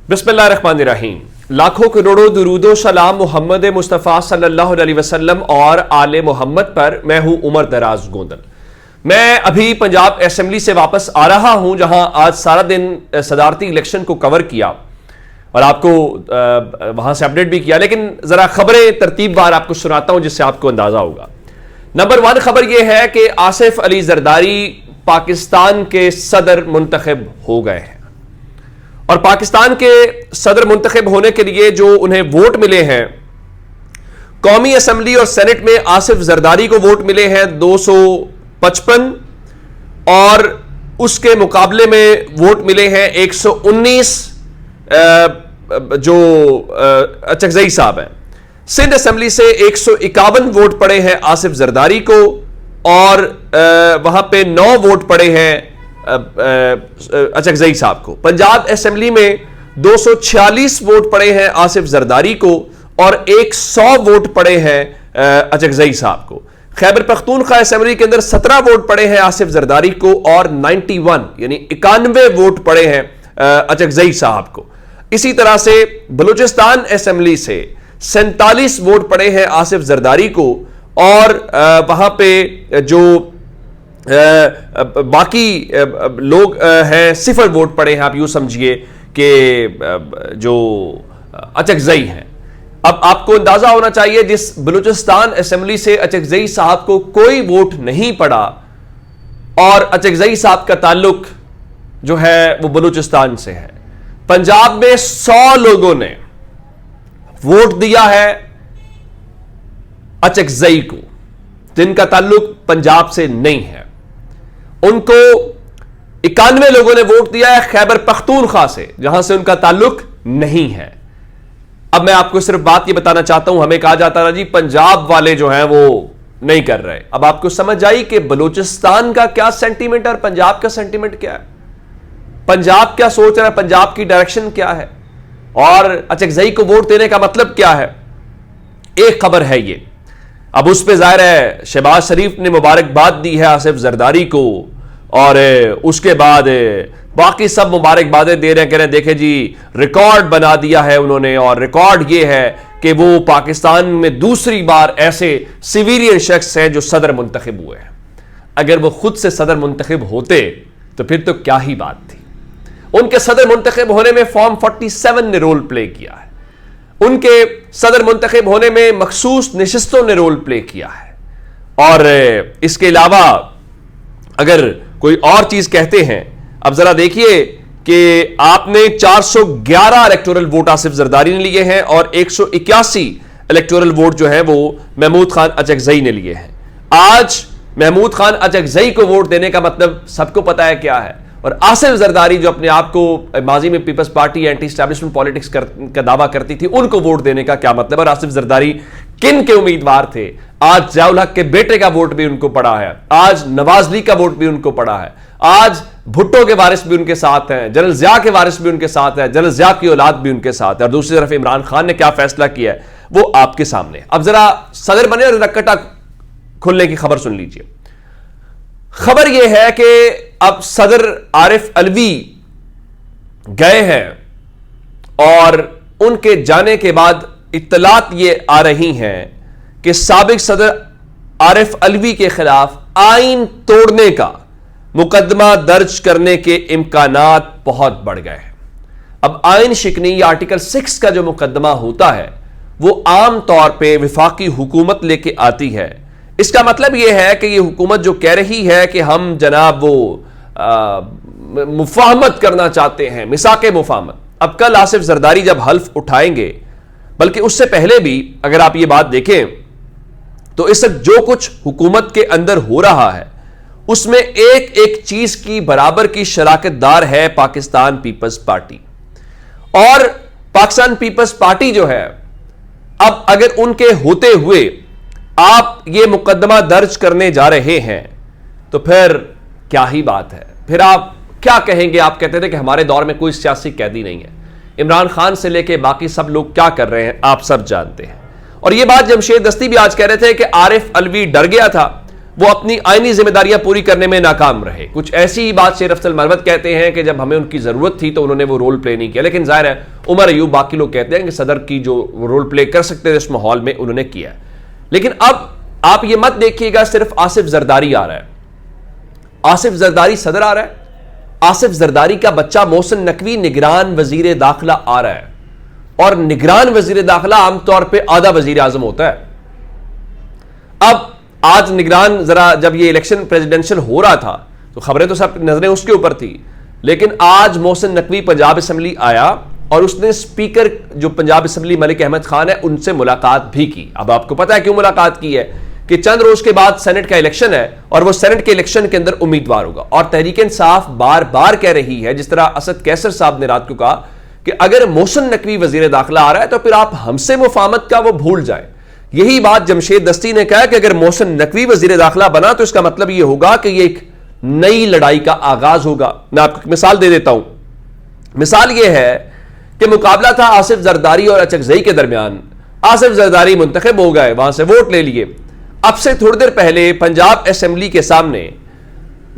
बिस्मिल्लाहिर्रहमानिर्रहीम। लाखों करोड़ों दुरूदो सलाम मोहम्मद मुस्तफ़ा सल्लल्लाहु अलैहि वसल्लम और आले मोहम्मद पर। मैं हूं उमर दराज गोंदल। मैं अभी पंजाब असेंबली से वापस आ रहा हूं, जहां आज सारा दिन सदारती इलेक्शन को कवर किया और आपको वहां से अपडेट भी किया, लेकिन जरा खबरें तरतीबवार आपको सुनाता हूं जिससे आपको अंदाजा होगा। नंबर 1 खबर यह है कि आसिफ अली जरदारी पाकिस्तान के सदर मुंतखब हो गए हैं और पाकिस्तान के सदर मुंतखब होने के लिए जो उन्हें वोट मिले हैं, कौमी असेंबली और सेनेट में आसिफ जरदारी को वोट मिले हैं 255 और उसके मुकाबले में वोट मिले हैं 119 जो अचकजई साहब हैं। सिंध असेंबली से 151 वोट पड़े हैं आसिफ जरदारी को और वहां पे 9 वोट पड़े हैं अचकजई साहब को। पंजाब असेंबली में 246 वोट पड़े हैं आसिफ जरदारी को और 100 वोट पड़े हैं अचकजई साहब को। खैबर पख्तूनख्वा असेंबली के अंदर 17 वोट पड़े हैं आसिफ जरदारी को और 91 यानी 91 वोट पड़े हैं अचकजई साहब को। इसी तरह से बलूचिस्तान असेंबली से 47 वोट पड़े हैं आसिफ जरदारी को और वहां पे जो बाकी लोग हैं 0 वोट पड़े हैं। आप यूं समझिए कि जो अचकजई हैं। अब आपको अंदाजा होना चाहिए, जिस बलूचिस्तान असेंबली से अचकजई साहब को कोई वोट नहीं पड़ा और अचकजई साहब का ताल्लुक जो है वो बलूचिस्तान से है, पंजाब में 100 लोगों ने वोट दिया है अचकजई को जिनका ताल्लुक पंजाब से नहीं है। उनको 91 लोगों ने वोट दिया है खैबर पख्तूनख्वा से, जहां से उनका ताल्लुक नहीं है। अब मैं आपको सिर्फ बात ये बताना चाहता हूं, हमें कहा जाता है जी पंजाब वाले जो हैं वो नहीं कर रहे। अब आपको समझ आई कि बलूचिस्तान का क्या सेंटीमेंट है और पंजाब का सेंटीमेंट क्या है, पंजाब क्या सोच रहा है, पंजाब की डायरेक्शन क्या है और अचकजई को वोट देने का मतलब क्या है। एक खबर है ये, अब उस पर जाहिर है शहबाज शरीफ ने मुबारकबाद दी है आसिफ जरदारी को और उसके बाद बाकी सब मुबारकबादें दे रहे हैं, कह रहे हैं देखे जी रिकॉर्ड बना दिया है उन्होंने। और रिकॉर्ड ये है कि वो पाकिस्तान में दूसरी बार ऐसे सिविलियन शख्स हैं जो सदर मुंतखब हुए हैं। अगर वो खुद से सदर मुंतखब होते तो फिर तो क्या ही बात थी। उनके सदर मुंतखब होने में फॉर्म 47 ने रोल प्ले किया है, उनके सदर मुंतखब होने में मखसूस नशिस्तों ने रोल प्ले किया है। और इसके अलावा अगर कोई और चीज कहते हैं, अब जरा देखिए कि आपने 411 इलेक्टोरल वोट आसिफ जरदारी ने लिए हैं और 181 इलेक्टोरल वोट जो है वो महमूद खान अचकजई ने लिए हैं। आज महमूद खान अचकजई को वोट देने का मतलब सबको पता है क्या है, और आसिफ जरदारी जो अपने आप को माजी में people's party anti establishment politics का दावा करती थी, उनको वोट देने का क्या मतलब। और आसिफ जरदारी किन के उम्मीदवार थे, आज ज़ियाउल हक के बेटे का वोट भी उनको पड़ा है, आज नवाज लीग का वोट भी उनको पड़ा है, आज भुट्टो के वारिस भी उनके साथ हैं, जनरल जिया के वारिस भी उनके साथ है, जनरल जिया की औलाद भी उनके साथ है, और दूसरी तरफ इमरान खान ने क्या फैसला किया है वो आपके सामने। अब जरा सदर बने और रक्कटा खुलने की खबर सुन लीजिए। खबर यह है कि अब सदर आरिफ अलवी गए हैं और उनके जाने के बाद इत्तलात ये आ रही हैं कि साबिक सदर आरिफ अलवी के खिलाफ आइन तोड़ने का मुकदमा दर्ज करने के इम्कानात बहुत बढ़ गए हैं। अब आइन शिकनी या आर्टिकल 6 का जो मुकदमा होता है वो आम तौर पे विफाकी हुकूमत लेके आती है। इसका मतलब यह है कि यह हुकूमत जो कह रही है कि हम जनाब वो मुफाहमत करना चाहते हैं, मिसाके मुफाहमत। अब कल आसिफ जरदारी जब हल्फ उठाएंगे, बल्कि उससे पहले भी अगर आप ये बात देखें तो इस वक्त जो कुछ हुकूमत के अंदर हो रहा है उसमें एक एक चीज की बराबर की शराकतदार है पाकिस्तान पीपल्स पार्टी। और पाकिस्तान पीपल्स पार्टी जो है, अब अगर उनके होते हुए आप ये मुकदमा दर्ज करने जा रहे हैं तो फिर क्या ही बात है, फिर आप क्या कहेंगे। आप कहते थे कि हमारे दौर में कोई सियासी कैदी नहीं है। इमरान खान से लेके बाकी सब लोग क्या कर रहे हैं आप सब जानते हैं। और ये बात जमशेद दस्ती भी आज कह रहे थे कि आरिफ अलवी डर गया था, वो अपनी आईनी जिम्मेदारियां पूरी करने में नाकाम रहे। कुछ ऐसी ही बात शेर अफजल मरवत कहते हैं कि जब हमें उनकी जरूरत थी तो उन्होंने वो रोल प्ले नहीं किया। लेकिन जाहिर है उमर अयूब बाकी लोग कहते हैं कि सदर की जो रोल प्ले कर सकते थे इस माहौल में उन्होंने किया। लेकिन अब आप ये मत देखिएगा सिर्फ आसिफ जरदारी आ रहा है, आसिफ जरदारी सदर आ रहा है, आसिफ जरदारी का बच्चा मोहसिन नकवी निगरान वजीर दाखिला आ रहा है। और निगरान वजीर दाखिला आमतौर पर आधा वजीर आजम होता है। अब आज निगरान जरा जब ये इलेक्शन प्रेसिडेंशियल हो रहा था तो खबरें तो सब नजरें उसके ऊपर थी, लेकिन आज मोहसिन नकवी पंजाब असेंबली आया और उसने स्पीकर जो पंजाब असेंबली मलिक अहमद खान है उनसे मुलाकात भी की। अब आपको पता है क्यों मुलाकात की है कि चंद रोज के बाद सेनेट का इलेक्शन है और वो सेनेट के इलेक्शन के अंदर उम्मीदवार होगा। और तहरीक इंसाफ बार बार कह रही है, जिस तरह असद कैसर साहब ने रात को कहा कि अगर मोहसिन नकवी वजीर दाखिला आ रहा है तो फिर आप हमसे मुफाहमत का वो भूल जाए। यही बात जमशेद दस्ती ने कहा कि अगर मोहसिन नकवी वजीर दाखिला बना तो इसका मतलब यह होगा कि यह एक नई लड़ाई का आगाज होगा। मैं आपको एक मिसाल दे देता हूं। मिसाल यह है कि मुकाबला था आसिफ जरदारी और अचकजई के दरमियान। आसिफ जरदारी मुंतखब हो गए, वहां से वोट ले लिए। अब से थोड़ी देर पहले पंजाब असेंबली के सामने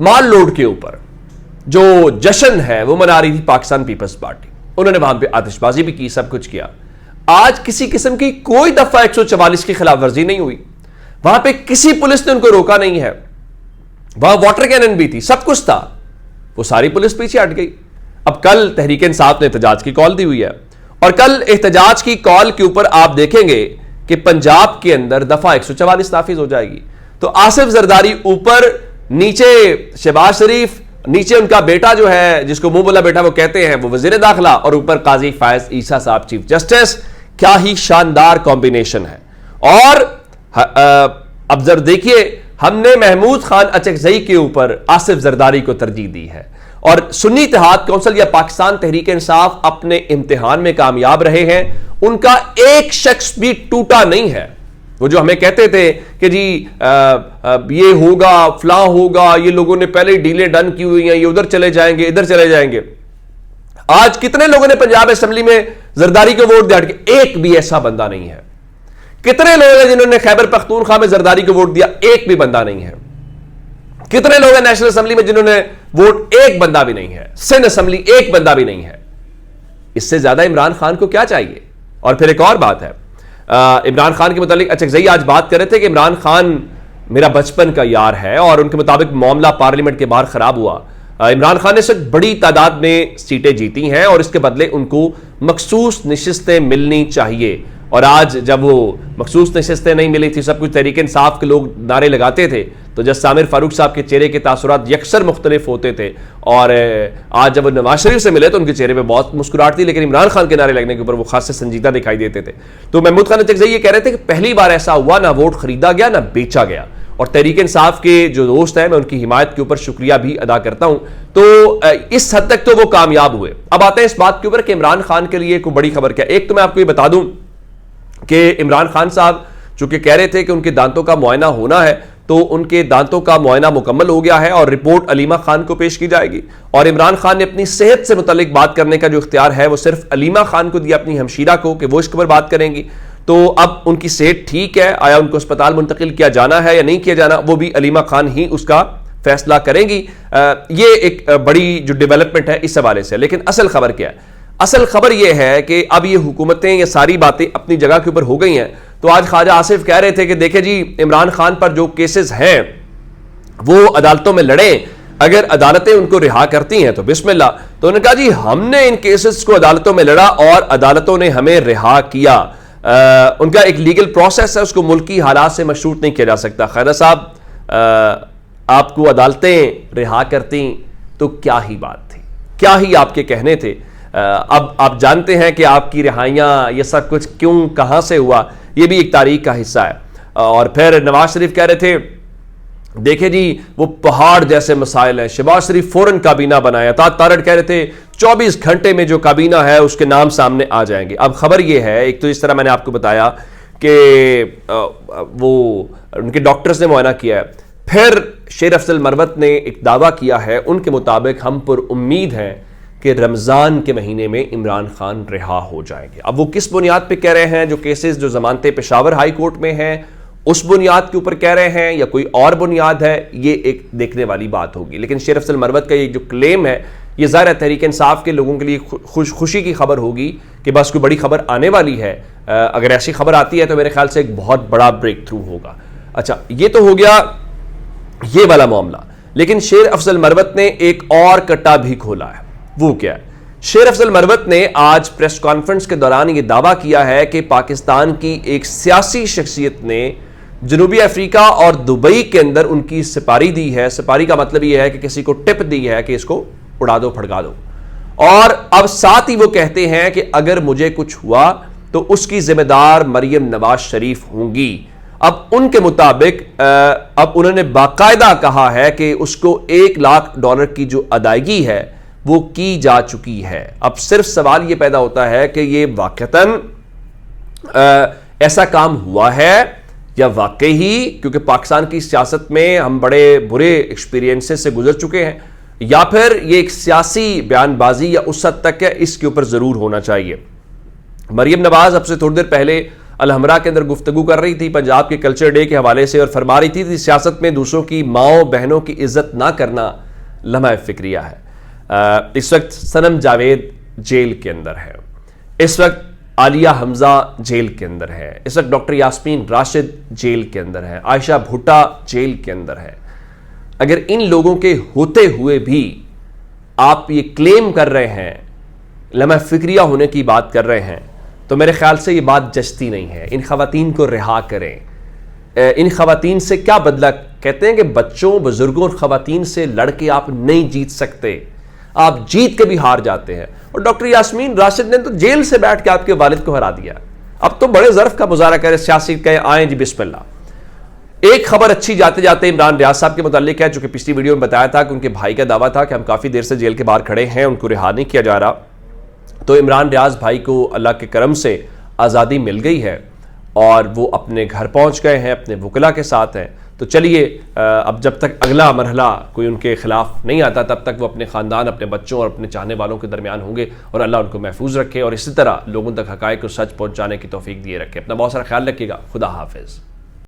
माल लोड के ऊपर जो जश्न है वो मना रही थी पाकिस्तान पीपल्स पार्टी। उन्होंने वहां पर आतिशबाजी भी की, सब कुछ किया। आज किसी किस्म की कोई दफा 144 की खिलाफ वर्जी नहीं हुई, वहां पे किसी पुलिस ने उनको रोका नहीं है। वहां वाटर कैनन भी थी, सब कुछ था, वो सारी पुलिस पीछे हट गई। अब कल तहरीक इंसाफ ने एहतजाज की कॉल दी हुई है और कल एहतजाज की कॉल के ऊपर आप देखेंगे कि पंजाब के अंदर दफा 144 नाफिज हो जाएगी। तो आसिफ जरदारी ऊपर, नीचे शहबाज शरीफ, नीचे उनका बेटा जो है जिसको मुंह बोला बेटा वो कहते हैं वो वजीर दाखिला, और ऊपर काजी फायज ईसा साहब चीफ जस्टिस। क्या ही शानदार कॉम्बिनेशन है। और अब जरा देखिए, हमने महमूद खान अचकजई के ऊपर आसिफ जरदारी को तरजीह दी है और सुन्नी इत्तेहाद कौंसिल या पाकिस्तान तहरीक इंसाफ अपने इम्तिहान में कामयाब रहे हैं। उनका एक शख्स भी टूटा नहीं है। वो जो हमें कहते थे कि जी ये होगा, फलां होगा, ये लोगों ने पहले ही डीलें डन की हुई हैं, ये उधर चले जाएंगे, इधर चले जाएंगे। आज कितने लोगों ने पंजाब असेंबली में जरदारी को वोट दिया? एक भी ऐसा बंदा नहीं है। कितने लोग हैं जिन्होंने खैबर पख्तूनख्वा में जरदारी को वोट दिया? एक भी बंदा नहीं है। कितने लोग हैं नेशनल असेंबली में जिन्होंने वोट? एक बंदा भी नहीं है। सिंध असेंबली एक बंदा भी नहीं है। इससे ज्यादा इमरान खान को क्या चाहिए? और फिर एक और बात है, इमरान खान के मुतालिक अचकजई आज बात कर रहे थे कि इमरान खान मेरा बचपन का यार है और उनके मुताबिक मामला पार्लियामेंट के बाहर खराब हुआ। इमरान खान ने सिर्फ बड़ी तादाद में सीटें जीती हैं और इसके बदले उनको मखसूस नशिस्तें मिलनी चाहिए। और आज जब वो मखसूस नशिस्तें नहीं मिली थी, सब कुछ तहरीक इंसाफ के लोग नारे लगाते थे, तो जब सामिर फारूक साहब के चेहरे के तासुरात यकसर मुख्तलिफ होते थे। और आज जब वो नवाज शरीफ से मिले तो उनके चेहरे पे बहुत मुस्कुराहट थी, लेकिन इमरान खान के नारे लगने के ऊपर वो खास से संजीदा दिखाई देते थे। तो महमूद खान अचकजई ये कह रहे थे कि पहली बार ऐसा हुआ, ना वोट खरीदा गया ना बेचा गया। और तहरीक इंसाफ के जो दोस्त हैं, मैं उनकी हिमायत के ऊपर शुक्रिया भी अदा करता हूं। तो इस हद तक तो वो कामयाब हुए। अब आते हैं इस बात के ऊपर कि इमरान खान के लिए कोई बड़ी खबर क्या। एक तो मैं आपको ये बता दूं कि इमरान खान साहब चूंकि कह रहे थे कि उनके दांतों का मुआयना होना है, तो उनके दांतों का मुआयना मुकम्मल हो गया है और रिपोर्ट अलीमा खान को पेश की जाएगी। और इमरान खान ने अपनी सेहत से मुतल्लिक बात करने का जो इख्तियार है वो सिर्फ अलीमा खान को दिया, अपनी हमशीरा को, कि वो इसके ऊपर बात करेंगी। तो अब उनकी सेहत ठीक है, आया उनको अस्पताल मुंतकिल किया जाना है या नहीं किया जाना, वो भी अलीमा खान ही उसका फैसला करेंगी। ये एक बड़ी जो डेवलपमेंट है इस हवाले से। लेकिन असल खबर क्या है? असल खबर यह है कि अब ये हुकूमतें, ये सारी बातें अपनी जगह के ऊपर हो गई हैं। तो आज ख्वाजा आसिफ कह रहे थे कि देखे जी, इमरान खान पर जो केसेस हैं वो अदालतों में लड़ें, अगर अदालतें उनको रिहा करती हैं तो बिस्मिल्लाह। तो उन्होंने कहा जी हमने इन केसेस को अदालतों में लड़ा और अदालतों ने हमें रिहा किया। उनका एक लीगल प्रोसेस है, उसको मुल्की हालात से मशरूत नहीं किया जा सकता। खैरा साहब, आपको अदालतें रिहा करती तो क्या ही बात थी, क्या ही आपके कहने थे। अब आप जानते हैं कि आपकी रिहाइयाँ, ये सब कुछ क्यों, कहाँ से हुआ, ये भी एक तारीख का हिस्सा है। और फिर नवाज शरीफ कह रहे थे देखे जी वो पहाड़ जैसे मसाइल हैं, शहबाज शरीफ फौरन काबीना बनाया था। तारड़ कह रहे थे 24 घंटे में जो काबीना है उसके नाम सामने आ जाएंगे। अब खबर ये है, एक तो इस तरह मैंने आपको बताया कि वो उनके डॉक्टर्स ने मुआयना किया है। फिर शेर अफजल मरवत ने एक दावा किया है, उनके मुताबिक हम पर उम्मीद हैं कि रमज़ान के महीने में इमरान खान रिहा हो जाएंगे। अब वो किस बुनियाद पे कह रहे हैं? जो केसेस, जो जमानतें पेशावर हाई कोर्ट में हैं उस बुनियाद के ऊपर कह रहे हैं या कोई और बुनियाद है, ये एक देखने वाली बात होगी। लेकिन शेर अफजल मरवत का ये जो क्लेम है, ये ज़ाहिर तहरीक इंसाफ के लोगों के लिए खुशी की खबर होगी कि बस कोई बड़ी खबर आने वाली है। अगर ऐसी खबर आती है तो मेरे ख्याल से एक बहुत बड़ा ब्रेक थ्रू होगा। अच्छा, ये तो हो गया ये वाला मामला। लेकिन शेर अफजल मरवत ने एक और कट्टा भी खोला है। वो क्या है? शेर अफजल मरवत ने आज प्रेस कॉन्फ्रेंस के दौरान यह दावा किया है कि पाकिस्तान की एक सियासी शख्सियत ने जनूबी अफ्रीका और दुबई के अंदर उनकी सिपारी दी है। सिपारी का मतलब यह है कि किसी को टिप दी है कि इसको उड़ा दो, फड़का दो। और अब साथ ही वो कहते हैं कि अगर मुझे कुछ हुआ तो उसकी जिम्मेदार मरियम नवाज शरीफ होंगी। अब उनके मुताबिक अब उन्होंने बाकायदा कहा है कि उसको $1 लाख की जो अदायगी है वो की जा चुकी है। अब सिर्फ सवाल ये पैदा होता है कि ये वाकईतन ऐसा काम हुआ है या वाकई ही, क्योंकि पाकिस्तान की सियासत में हम बड़े बुरे एक्सपीरियंसेस से गुजर चुके हैं, या फिर ये एक सियासी बयानबाजी या उस हद तक है, इसके ऊपर जरूर होना चाहिए। मरियम नवाज अब से थोड़ी देर पहले अलहमरा के अंदर गुफ्तगू कर रही थी पंजाब के कल्चर डे के हवाले से और फरमा रही थी कि सियासत में दूसरों की माओ बहनों की इज्जत ना करना लम्हा फिक्रिया है। इस वक्त सनम जावेद जेल के अंदर है, इस वक्त आलिया हमजा जेल के अंदर है, इस वक्त डॉक्टर यास्मीन राशिद जेल के अंदर है, आयशा भुट्टा जेल के अंदर है। अगर इन लोगों के होते हुए भी आप ये क्लेम कर रहे हैं, लम्हा फिक्रिया होने की बात कर रहे हैं, तो मेरे ख्याल से ये बात जचती नहीं है। इन खवातीन को रिहा करें। इन खवातीन से क्या बदला? कहते हैं कि बच्चों, बुजुर्गों और खवातीन से लड़के आप नहीं जीत सकते, आप जीत के भी हार जाते हैं। और डॉक्टर यास्मीन राशिद ने तो जेल से बैठ के आपके वालिद को हरा दिया। अब तो बड़े ज़र्फ का मुजाहरा करें, सियासी कहे आए जी बिस्मिल्लाह। एक खबर अच्छी जाते जाते इमरान रियाज साहब के मुतालिक है, जो कि पिछली वीडियो में बताया था कि उनके भाई का दावा था कि हम काफ़ी देर से जेल के बाहर खड़े हैं, उनको रिहा नहीं किया जा रहा। तो इमरान रियाज भाई को अल्लाह के करम से आज़ादी मिल गई है और वो अपने घर पहुंच गए हैं, अपने वकला के साथ हैं। तो चलिए, अब जब तक अगला मरहला कोई उनके खिलाफ नहीं आता, तब तक वो अपने ख़ानदान, अपने बच्चों और अपने चाहने वालों के दरमियान होंगे और अल्लाह उनको महफूज रखे और इसी तरह लोगों तक हक़ाइक़ को सच पहुँचाने की तौफीक दिए रखे। अपना बहुत सारा ख्याल रखिएगा। खुदा हाफिज़।